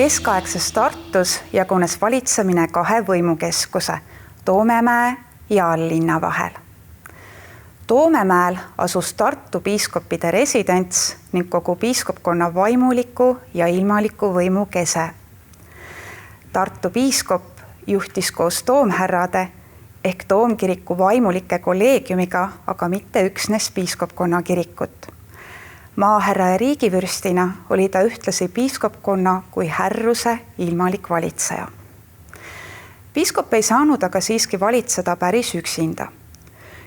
Keskaegses Tartus jagunes valitsemine kahe võimukeskuse, Toomemäe ja All-linna vahel. Toomemäel asus Tartu piiskopide residents ning kogu piiskopkonna vaimuliku ja ilmaliku võimu kese. Tartu piiskop juhtis koos toomhärrade ehk toomkiriku vaimulike kolleegiumiga, aga mitte üksnes piiskopkonna kirikut. Maahärra ja riigivürstina oli ta ühtlasi piiskopkonna kui härruse ilmalik valitseja. Piiskop ei saanud aga siiski valitseda päris üksinda.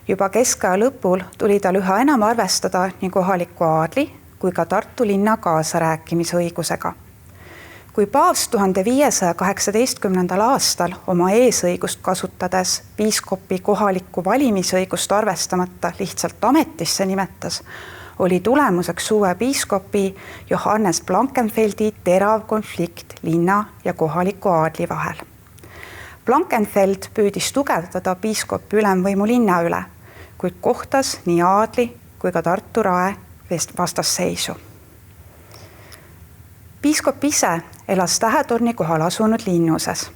Juba keskaja lõpul tuli tal üha enam arvestada nii kohaliku aadli kui ka Tartu linna kaasarääkimisõigusega. Kui paavst 1518. aastal oma eesõigust kasutades piiskopi kohalikku valimisõigust arvestamata lihtsalt ametisse nimetas, oli tulemuseks uue piiskopi Johannes Blankenfeldi terav konflikt linna ja kohaliku aadli vahel. Blankenfeld püüdis tugevdada piiskopi ülemvõimu linna üle, kuid kohtas nii aadli kui ka Tartu rae vastasseisu. Piiskop ise elas Tähetorni kohal asunud linnuses.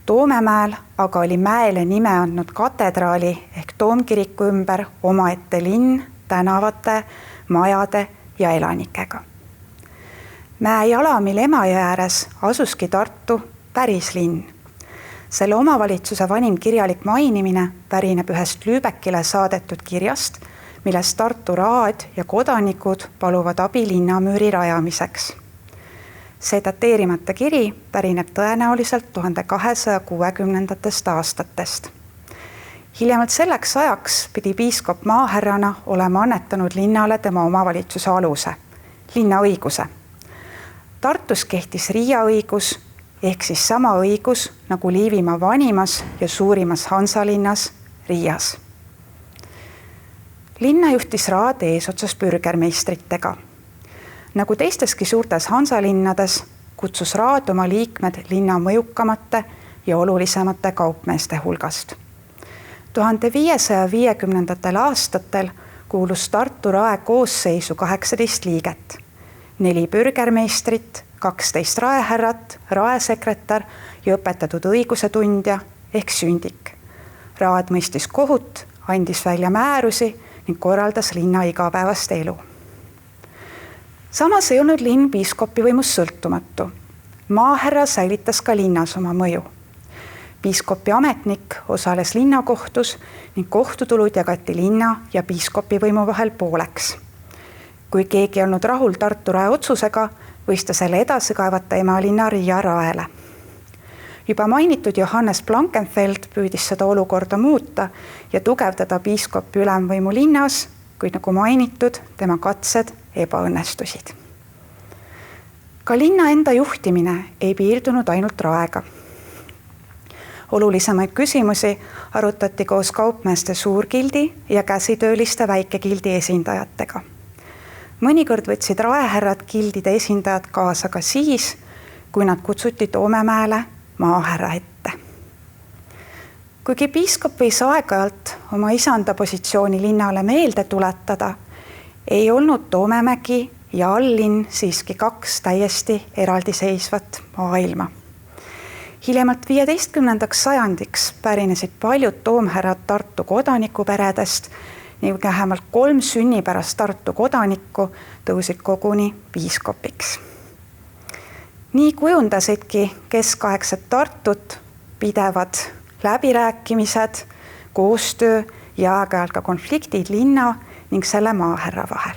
Toomemäel aga oli mäele nime andnud katedraali ehk toomkiriku ümber omaette linn tänavate, majade ja elanikega. Mäe jalamil Emajõe ääres asuski Tartu päris linn. Selle omavalitsuse vanim kirjalik mainimine pärineb ühest Lübeckile saadetud kirjast, milles Tartu raad ja kodanikud paluvad abi linnamüüri rajamiseks. See dateerimata kiri pärineb tõenäoliselt 1260. aastatest. Hiljemalt selleks ajaks pidi piiskop maahärrana olema annetanud linnale tema omavalitsuse aluse, linnaõiguse. Tartus kehtis riiaõigus ehk siis sama õigus nagu Liivimaa vanimas ja suurimas Hansalinnas Riias. Linna juhtis raad eesotsas pürgermeistritega. Nagu teisteski suurtes Hansalinnades kutsus raad oma liikmed linna mõjukamate ja olulisemate kaupmeeste hulgast. 1550. aastatel kuulus Tartu rae koosseisu 18 liiget, 4 pürgermeistrit, 12 raehärrat, raesekretär ja õpetatud õiguse tundja ehk sündik. Raad mõistis kohut, andis välja määrusi ning korraldas linna igapäevast elu. Samas ei olnud linn piiskopi võimust sõltumatu. Maahärra säilitas ka linnas oma mõju. Piiskopi ametnik osales linnakohtus ning kohtutulud jagati linna ja piiskopi võimu vahel pooleks. Kui keegi ei olnud rahul Tartu rae otsusega, võis ta selle edasi kaevata emalinna Riia raele. Juba mainitud Johannes Blankenfeld püüdis seda olukorda muuta ja tugevdada piiskopi ülemvõimu linnas, kuid nagu mainitud, tema katsed ebaõnnestusid. Ka linna enda juhtimine ei piirdunud ainult raega. Olulisemaid küsimusi arutati koos kaupmeeste suurgildi ja käsitööliste väikegildi esindajatega. Mõnikord võtsid raehärrad gildide esindajad kaasa ka siis, kui nad kutsuti Toomemäele maahärra ette. Kuigi piiskop võis aeg-ajalt oma isanda positsiooni linnale meelde tuletada, ei olnud Toomemägi ja All-linn siiski 2 täiesti eraldiseisvat maailma. Hiljemalt 15. sajandiks pärinesid paljud toomhärrad Tartu kodanikuperedest ning vähemalt 3 sünnipärast Tartu kodanikku tõusid koguni piiskopiks. Nii kujundasidki keskaegset Tartut pidevad läbirääkimised, koostöö ja aeg-ajalt ka konfliktid linna ning selle maahärra vahel.